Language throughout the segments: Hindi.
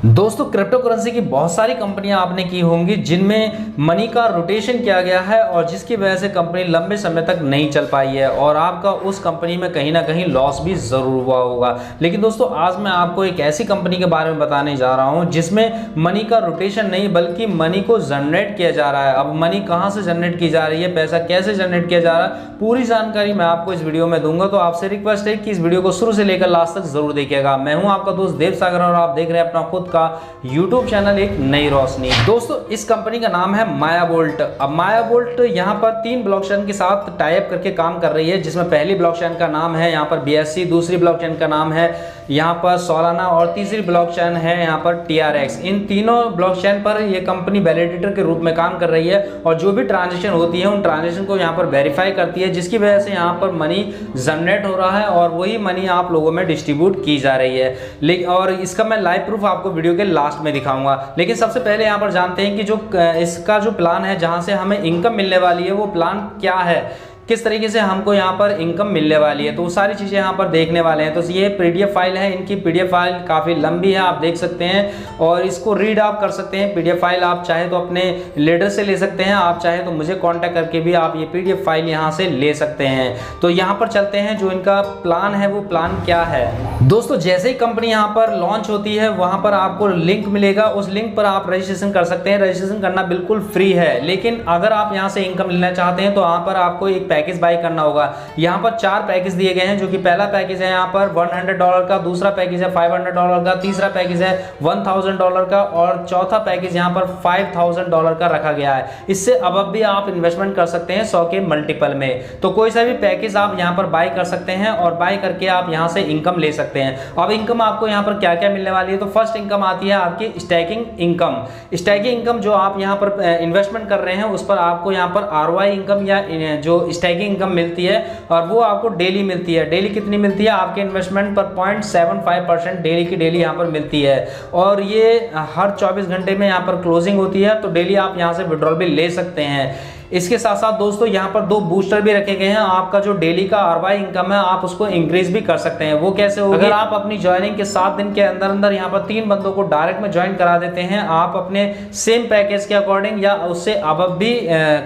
दोस्तों क्रिप्टो करेंसी की बहुत सारी कंपनियां आपने की होंगी जिनमें मनी का रोटेशन किया गया है और जिसकी वजह से कंपनी लंबे समय तक नहीं चल पाई है और आपका उस कंपनी में कहीं ना कहीं लॉस भी जरूर हुआ होगा। लेकिन दोस्तों आज मैं आपको एक ऐसी कंपनी के बारे में बताने जा रहा हूं जिसमें मनी का रोटेशन नहीं बल्कि मनी को जनरेट किया जा रहा है। अब मनी कहां से जनरेट की जा रही है, पैसा कैसे जनरेट किया जा रहा है, पूरी जानकारी मैं आपको इस वीडियो में दूंगा। तो आपसे रिक्वेस्ट है कि इस वीडियो को शुरू से लेकर लास्ट तक जरूर देखिएगा। मैं हूं आपका दोस्त देव सागर और आप देख रहे हैं अपना खुद का YouTube चैनल एक नई रोशनी। दोस्तों इस कंपनी का नाम है माया बोल्ट। अब माया बोल्ट यहाँ पर 3 ब्लॉकचेन के साथ टाई अप करके काम कर रही है, जिसमें पहली ब्लॉकचेन का नाम है यहाँ पर BSC, दूसरी ब्लॉकचेन का नाम है यहाँ पर सोलाना और तीसरी ब्लॉकचेन है यहाँ पर TRX। इन तीनों ब्लॉकचेन पर ये कंपनी वैलिडेटर के रूप में काम कर रही है और जो भी ट्रांजेक्शन होती है उन ट्रांजेक्शन को यहाँ पर वेरीफाई करती है, जिसकी वजह से यहाँ पर मनी जनरेट हो रहा है और वही मनी आप लोगों में डिस्ट्रीब्यूट की जा रही है। और इसका मैं लाइव प्रूफ आपको वीडियो के लास्ट में दिखाऊंगा। लेकिन सबसे पहले यहाँ पर जानते हैं कि जो इसका जो प्लान है जहां से हमें इनकम मिलने वाली है वो प्लान क्या है, किस तरीके से हमको यहाँ पर इनकम मिलने वाली है, तो वो सारी चीज़ें यहाँ पर देखने वाले हैं। तो ये PDF फाइल है, इनकी PDF फाइल काफ़ी लंबी है, आप देख सकते हैं और इसको रीड आप कर सकते हैं। PDF फाइल आप चाहे तो अपने लीडर से ले सकते हैं, आप चाहे तो मुझे कांटेक्ट करके भी आप ये PDF फाइल यहाँ से ले सकते हैं। तो यहाँ पर चलते हैं, जो इनका प्लान है वो प्लान क्या है। दोस्तों जैसे ही कंपनी यहाँ पर लॉन्च होती है वहाँ पर आपको लिंक मिलेगा, उस लिंक पर आप रजिस्ट्रेशन कर सकते हैं। रजिस्ट्रेशन करना बिल्कुल फ्री है, लेकिन अगर आप यहाँ से इनकम लेना चाहते हैं तो यहाँ पर आपको एक पैकेज बाय करना होगा। यहाँ पर 4 पैकेज दिए गए हैं, जो कि पहला पैकेज है यहाँ पर $100 का, दूसरा पैकेज है $500 का, तीसरा पैकेज है $1000 का और चौथा पैकेज यहाँ पर $5000 का रखा गया है। इससे अब भी आप इन्वेस्टमेंट कर सकते हैं 100 के मल्टीपल में। तो कोई सा भी पैकेज आप यहाँ पर बाय कर सकते हैं और बाय करके आप यहाँ से इनकम ले सकते हैं। अब इनकम आपको यहाँ पर क्या क्या मिलने वाली है, तो फर्स्ट इनकम आती है आपकी स्टैकिंग इनकम। स्टैकिंग इनकम जो आप यहाँ पर इन्वेस्टमेंट कर रहे हैं उस पर आपको यहाँ पर ROI इनकम या जो स्टैकिंग इनकम मिलती है और वो आपको डेली मिलती है। डेली कितनी मिलती है, आपके इन्वेस्टमेंट पर 0.75% डेली की डेली यहाँ पर मिलती है और ये हर 24 घंटे में यहाँ पर क्लोजिंग होती है, तो डेली आप यहाँ से विड्रॉल भी ले सकते हैं। इसके साथ साथ दोस्तों यहाँ पर 2 बूस्टर भी रखे गए हैं। आपका जो डेली का ROI इनकम है आप उसको इंक्रीज भी कर सकते हैं। वो कैसे होगा, अगर आप अपनी ज्वाइनिंग के 7 दिन के अंदर अंदर यहाँ पर 3 बंदों को डायरेक्ट में ज्वाइन करा देते हैं, आप अपने सेम पैकेज के अकॉर्डिंग या उससे अब भी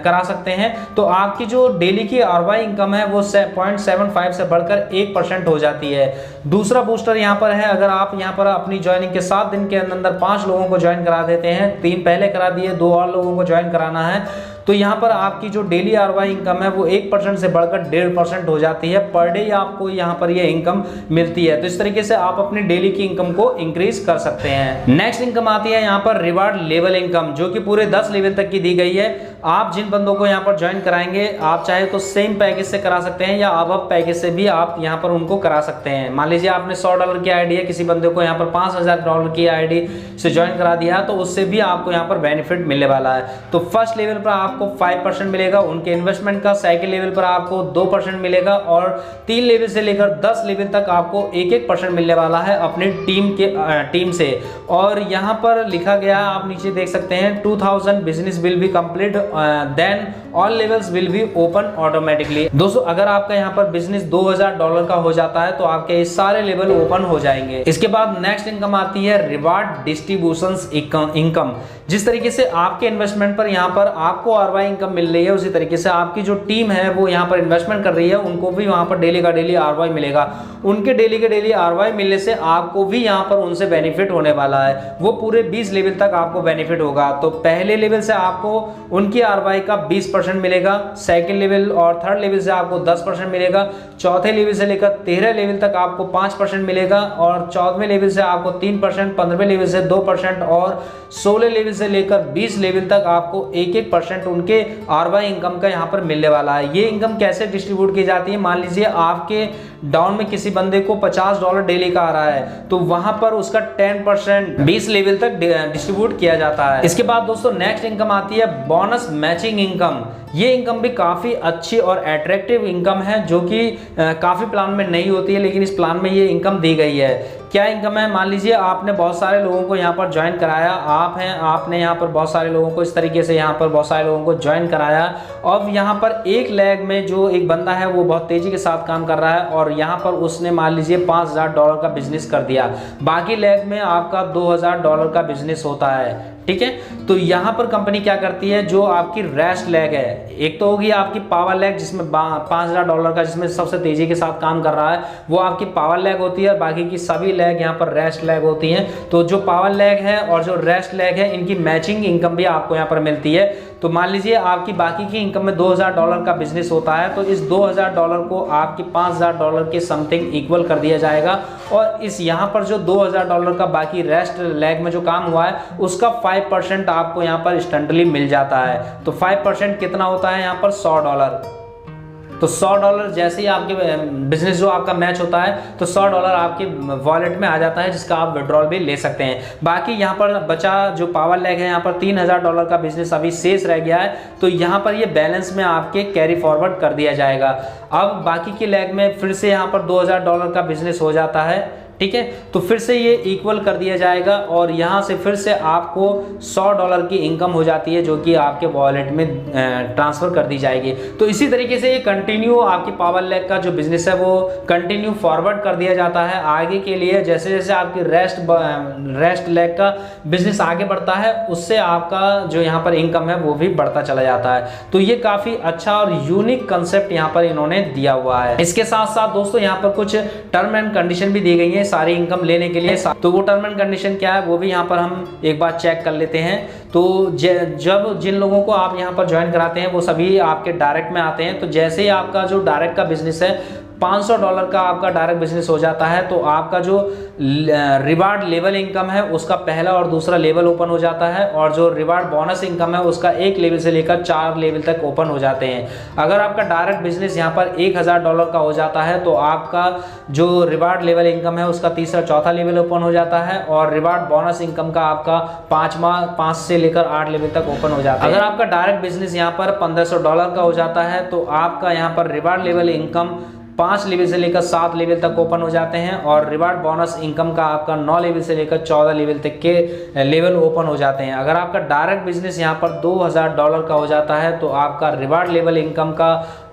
करा सकते हैं, तो आपकी जो डेली की ROI इनकम है वो 0.75 से बढ़कर 1% हो जाती है। दूसरा बूस्टर यहाँ पर है, अगर आप यहाँ पर अपनी ज्वाइनिंग के 7 दिन के अंदर 5 लोगों को ज्वाइन करा देते हैं, 3 पहले करा दिए, 2 और लोगों को ज्वाइन कराना है, तो यहाँ पर आपकी जो डेली ROI इनकम है वो 1% से बढ़कर 1.5% हो जाती है। पर डे आपको यहाँ पर ये इनकम मिलती है। तो इस तरीके से आप अपनी डेली की इनकम को इंक्रीज कर सकते हैं। नेक्स्ट इनकम आती है यहाँ पर रिवार्ड लेवल इनकम, जो कि पूरे 10 लेवल तक की दी गई है। आप जिन बंदों को यहाँ पर ज्वाइन कराएंगे आप चाहे तो सेम पैकेज से करा सकते हैं या अब पैकेज से भी आप यहाँ पर उनको करा सकते हैं। मान लीजिए आपने $100 की आईडी है, किसी बंदे को यहाँ पर $5000 की आईडी से ज्वाइन करा दिया तो उससे भी आपको यहाँ पर बेनिफिट मिलने वाला है। तो फर्स्ट लेवल पर आपको 5% मिलेगा उनके इन्वेस्टमेंट का, सेकंड लेवल पर आपको 2% मिलेगा और 3 लेवल से लेकर 10 लेवल तक आपको 1% मिलने वाला है अपनी टीम से। और यहाँ पर लिखा गया है, आप नीचे देख सकते हैं, 2000 business will be complete then all levels will be open automatically. दोस्तों अगर आपका यहाँ पर बिजनेस $2000 का हो जाता है तो आपके सारे लेवल ओपन हो जाएंगे। इसके बाद नेक्स्ट इनकम आती है रिवार्ड डिस्ट्रीब्यूशंस इनकम। जिस तरीके से आपके इन्वेस्टमेंट पर यहाँ पर आपको ROI इनकम मिल रही है, उसी तरीके से आपकी जो टीम है वो यहाँ पर इन्वेस्टमेंट कर रही है उनको भी वहाँ पर डेली का डेली ROI मिलेगा। उनके डेली के डेली ROI मिलने से आपको भी यहाँ पर उनसे बेनिफिट होने वाला है। वो पूरे 20 लेवल तक आपको बेनिफिट होगा। तो पहले लेवल से आपको उनकी ROI का 20% मिलेगा, सेकंड लेवल और थर्ड लेवल से आपको 10% मिलेगा, चौथे लेवल से लेकर 13 लेवल तक आपको 5% मिलेगा और 14वें लेवल से आपको 3%, 15वें लेवल से 2% और 16 लेवल से लेकर 20 लेवल तक आपको 1% उनके ROI इनकम का यहाँ पर मिलने वाला है। ये इनकम कैसे डिस्ट्रीब्यूट की जाती है, मान लीजिए आपके डाउन में किसी बंदे को $50 डेली का आ रहा है तो वहां पर उसका 10% 20 लेवल तक डिस्ट्रीब्यूट किया जाता है। इसके बाद दोस्तों नेक्स्ट इनकम आती है बोनस मैचिंग इनकम। ये इनकम भी काफ़ी अच्छी और अट्रैक्टिव इनकम है, जो कि काफ़ी प्लान में नहीं होती है, लेकिन इस प्लान में ये इनकम दी गई है। क्या इनकम है, मान लीजिए आपने बहुत सारे लोगों को यहाँ पर ज्वाइन कराया, आप हैं, आपने यहाँ पर बहुत सारे लोगों को इस तरीके से यहाँ पर बहुत सारे लोगों को ज्वाइन कराया। अब यहाँ पर एक लेग में जो एक बंदा है वो बहुत तेजी के साथ काम कर रहा है और यहाँ पर उसने मान लीजिए $5000 का बिजनेस कर दिया, बाकी लेग में आपका $2000 का बिजनेस होता है, ठीक है। तो यहाँ पर कंपनी क्या करती है, जो आपकी रेस्ट लेग है, एक तो होगी आपकी पावर लेग जिसमें $5000 का, जिसमें सबसे तेजी के साथ काम कर रहा है, वो आपकी पावर लेग होती है। बाकी की सभी लेग यहाँ पर रेस्ट लेग होती हैं। तो जो पावर लेग है और जो रेस्ट लेग है, इनकी मैचिंग इनकम भी आपको यहाँ पर मिलती है। तो मान लीजिए आपकी बाकी की इनकम में $2000 का बिजनेस होता है, तो इस $2000 को आपके $5000 के समथिंग इक्वल कर दिया जाएगा और इस यहाँ पर जो $2000 का बाकी रेस्ट लेग में जो काम हुआ है उसका 5% आपको यहाँ पर इंस्टेंटली मिल जाता है। तो 5% कितना होता है यहाँ पर $100। तो $100 जैसे ही आपके बिजनेस जो आपका मैच होता है तो $100 आपके वॉलेट में आ जाता है, जिसका आप विड्रॉल भी ले सकते हैं। बाकी यहाँ पर बचा जो पावर लेग है, यहाँ पर $3000 का बिजनेस अभी शेष रह गया है, तो यहाँ पर ये बैलेंस में आपके कैरी फॉरवर्ड कर दिया जाएगा। अब बाकी के लेग में फिर से यहाँ पर $2000 का बिजनेस हो जाता है, ठीक है। तो फिर से ये इक्वल कर दिया जाएगा और यहाँ से फिर से आपको $100 की इनकम हो जाती है, जो कि आपके वॉलेट में ट्रांसफ़र कर दी जाएगी। तो इसी तरीके से ये कंटिन्यू आपकी पावर लेग का जो बिजनेस है वो कंटिन्यू फॉरवर्ड कर दिया जाता है आगे के लिए। जैसे जैसे आपकी रेस्ट लेग का बिजनेस आगे बढ़ता है, उससे आपका जो यहाँ पर इनकम है वो भी बढ़ता चला जाता है। तो ये काफ़ी अच्छा और यूनिक कंसेप्ट यहाँ पर इन्होंने दिया हुआ है। इसके साथ साथ दोस्तों यहाँ पर कुछ टर्म एंड कंडीशन भी दी गई है सारी इनकम लेने के लिए। तो वो टर्म एंड कंडीशन क्या है वो भी यहाँ पर हम एक बार चेक कर लेते हैं। तो जब जिन लोगों को आप यहाँ पर ज्वाइन कराते हैं वो सभी आपके डायरेक्ट में आते हैं। तो जैसे ही आपका जो डायरेक्ट का बिजनेस है $500 का आपका डायरेक्ट बिजनेस हो जाता है, तो आपका जो रिवार्ड लेवल इनकम है उसका पहला और दूसरा लेवल ओपन हो जाता है और जो रिवार्ड बोनस इनकम है उसका 1 लेवल से लेकर 4 लेवल तक ओपन हो जाते हैं। अगर आपका डायरेक्ट बिजनेस यहाँ पर $1000 का हो जाता है तो आपका जो रिवार्ड लेवल इनकम है उसका तीसरा चौथा लेवल ओपन हो जाता है और रिवार्ड बोनस इनकम का आपका 5 से लेकर 8 लेवल तक ओपन हो जाता है। अगर आपका डायरेक्ट बिजनेस यहाँ पर $1500 का हो जाता है तो आपका यहाँ पर रिवार्ड लेवल इनकम 5 लेवल से लेकर 7 लेवल तक ओपन हो जाते हैं और रिवार्ड बोनस इनकम का आपका 9 लेवल से लेकर 14 लेवल तक के लेवल ओपन हो जाते हैं। अगर आपका डायरेक्ट बिजनेस यहाँ पर $2000 का हो जाता है तो आपका रिवार्ड लेवल इनकम का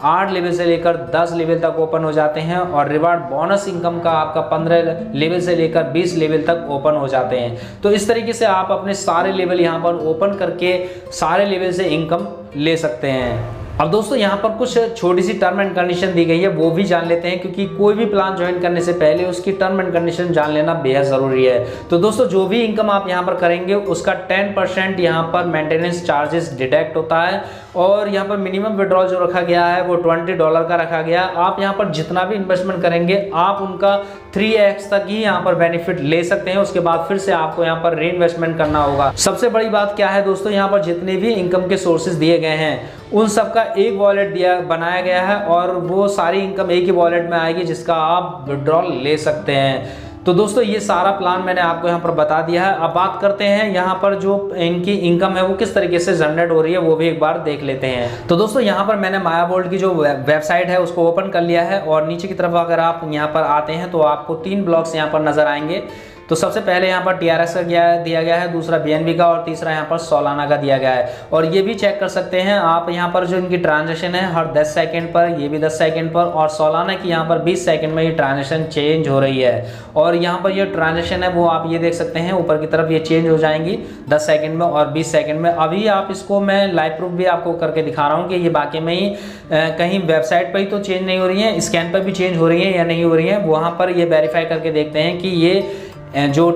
8 लेवल से लेकर 10 लेवल तक ओपन हो जाते हैं और रिवार्ड बोनस इनकम का आपका 15 लेवल से लेकर 20 लेवल तक ओपन हो जाते हैं। तो इस तरीके से आप अपने सारे लेवल यहाँ पर ओपन करके सारे लेवल से इनकम ले सकते हैं। अब दोस्तों यहाँ पर कुछ छोटी सी टर्म एंड कंडीशन दी गई है, वो भी जान लेते हैं, क्योंकि कोई भी प्लान ज्वाइन करने से पहले उसकी टर्म एंड कंडीशन जान लेना बेहद ज़रूरी है। तो दोस्तों जो भी इनकम आप यहाँ पर करेंगे उसका 10% यहाँ पर मेंटेनेंस चार्जेस डिडक्ट होता है और यहाँ पर मिनिमम विड्रॉल जो रखा गया है वो $20 का रखा गया। आप यहाँ पर जितना भी इन्वेस्टमेंट करेंगे आप उनका 3x तक ही यहाँ पर बेनिफिट ले सकते हैं, उसके बाद फिर से आपको यहाँ पर री इन्वेस्टमेंट करना होगा। सबसे बड़ी बात क्या है दोस्तों, यहाँ पर जितने भी इनकम के सोर्सेज दिए गए हैं उन सब का एक वॉलेट बनाया गया है और वो सारी इनकम एक ही वॉलेट में आएगी जिसका आप विड्रॉल ले सकते हैं। तो दोस्तों ये सारा प्लान मैंने आपको यहाँ पर बता दिया है। अब बात करते हैं यहाँ पर जो इनकी इनकम है वो किस तरीके से जनरेट हो रही है, वो भी एक बार देख लेते हैं। तो दोस्तों यहाँ पर मैंने मायावोल्ट की जो वेबसाइट है उसको ओपन कर लिया है और नीचे की तरफ अगर आप यहाँ पर आते हैं तो आपको 3 ब्लॉक्स यहाँ पर नजर आएंगे। तो सबसे पहले यहाँ पर TRX का दिया गया है, दूसरा BNB का और तीसरा यहाँ पर सोलाना का दिया गया है। और ये भी चेक कर सकते हैं आप यहाँ पर जो इनकी ट्रांजेक्शन है हर 10 सेकंड पर, ये भी 10 सेकंड पर, और सोलाना की यहाँ पर 20 सेकंड में ये ट्रांजेक्शन चेंज हो रही है। और यहाँ पर ये ट्रांजेक्शन है वो आप ये देख सकते हैं ऊपर की तरफ ये चेंज हो जाएंगी 10 सेकंड में और 20 सेकंड में। अभी आप इसको मैं लाइव प्रूफ भी आपको करके दिखा रहा हूँ कि ये बाकी में ही कहीं वेबसाइट पर ही तो चेंज नहीं हो रही है, स्कैन पर भी चेंज हो रही है या नहीं हो रही है, वहाँ पर ये वेरीफाई करके देखते हैं कि ये जो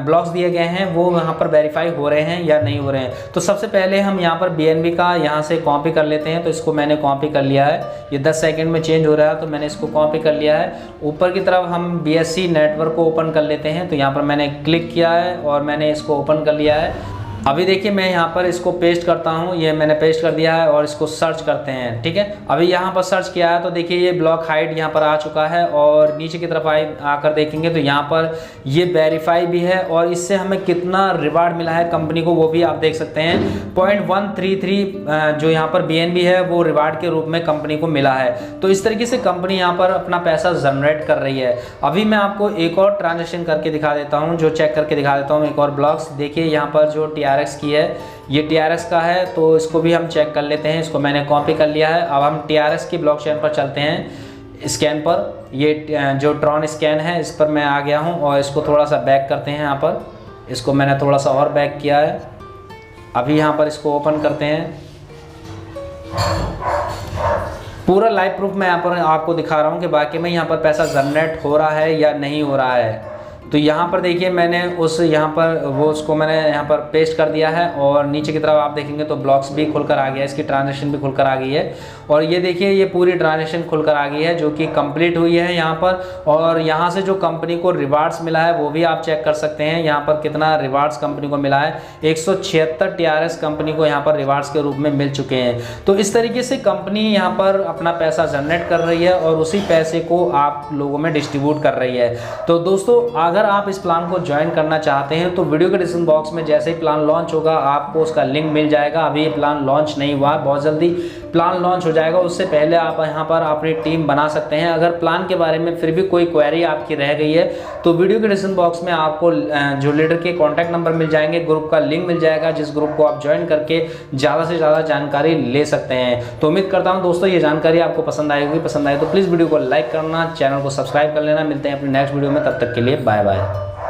ब्लॉक्स दिए गए हैं वो यहाँ पर वेरीफाई हो रहे हैं या नहीं हो रहे हैं। तो सबसे पहले हम यहाँ पर BNB का यहाँ से कॉपी कर लेते हैं। तो इसको मैंने कॉपी कर लिया है, ये 10 सेकंड में चेंज हो रहा है तो मैंने इसको कॉपी कर लिया है। ऊपर की तरफ हम BSC नेटवर्क को ओपन कर लेते हैं। तो यहाँ पर मैंने क्लिक किया है और मैंने इसको ओपन कर लिया है। अभी देखिए मैं यहाँ पर इसको पेस्ट करता हूँ, ये मैंने पेस्ट कर दिया है और इसको सर्च करते हैं। ठीक है, अभी यहाँ पर सर्च किया है तो देखिए ये ब्लॉक हाइड यहाँ पर आ चुका है और नीचे की तरफ आकर देखेंगे तो यहाँ पर ये वेरीफाई भी है और इससे हमें कितना रिवार्ड मिला है कंपनी को वो भी आप देख सकते हैं। 0.133 जो यहाँ पर BNB है वो रिवार्ड के रूप में कंपनी को मिला है। तो इस तरीके से कंपनी यहाँ पर अपना पैसा जनरेट कर रही है। अभी मैं आपको एक और ट्रांजेक्शन करके दिखा देता हूँ, जो चेक करके दिखा देता हूँ एक और ब्लॉक्स। देखिए यहाँ पर जो TRX की है ये TRX का है, तो इसको भी हम चेक कर लेते हैं। इसको मैंने कॉपी कर लिया है। अब हम TRX की ब्लॉकचेन पर चलते हैं, स्कैन पर। ये जो ट्रॉन स्कैन है इस पर मैं आ गया हूँ और इसको थोड़ा सा बैक करते हैं। यहाँ पर इसको मैंने थोड़ा सा और बैक किया है। अभी यहाँ पर इसको ओपन करते हैं। पूरा लाइव प्रूफ मैं यहाँ पर आपको दिखा रहा हूँ कि बाकी में यहाँ पर पैसा जनरेट हो रहा है या नहीं हो रहा है। तो यहाँ पर देखिए मैंने यहाँ पर उसको मैंने यहाँ पर पेस्ट कर दिया है और नीचे की तरफ आप देखेंगे तो ब्लॉक्स भी खुलकर आ गया है, इसकी ट्रांजेक्शन भी खुलकर आ गई है। और ये देखिए ये पूरी ट्रांजेक्शन खुलकर आ गई है जो कि कंप्लीट हुई है यहाँ पर। और यहाँ से जो कंपनी को रिवार्ड्स मिला है वो भी आप चेक कर सकते हैं। यहाँ पर कितना रिवार्ड्स कंपनी को मिला है, 176 TRX कंपनी को यहाँ पर रिवार्ड्स के रूप में मिल चुके हैं। तो इस तरीके से कंपनी यहाँ पर अपना पैसा जनरेट कर रही है और उसी पैसे को आप लोगों में डिस्ट्रीब्यूट कर रही है। तो दोस्तों अगर आप इस प्लान को ज्वाइन करना चाहते हैं तो वीडियो के डिस्क्रिप्शन बॉक्स में जैसे ही प्लान लॉन्च होगा आपको उसका लिंक मिल जाएगा। अभी ये प्लान लॉन्च नहीं हुआ, बहुत जल्दी प्लान लॉन्च हो जाएगा। उससे पहले आप यहाँ पर अपनी टीम बना सकते हैं। अगर प्लान के बारे में फिर भी कोई क्वेरी आपकी रह गई है तो वीडियो के डिस्क्रिप्शन बॉक्स में आपको जो लीडर के कॉन्टैक्ट नंबर मिल जाएंगे, ग्रुप का लिंक मिल जाएगा, जिस ग्रुप को आप ज्वाइन करके ज़्यादा से ज़्यादा जानकारी ले सकते हैं। तो उम्मीद करता हूँ दोस्तों ये जानकारी आपको पसंद आएगी। पसंद आए तो प्लीज़ वीडियो को लाइक करना, चैनल को सब्सक्राइब कर लेना। मिलते हैं अपने नेक्स्ट वीडियो में, तब तक के लिए बाय बाय।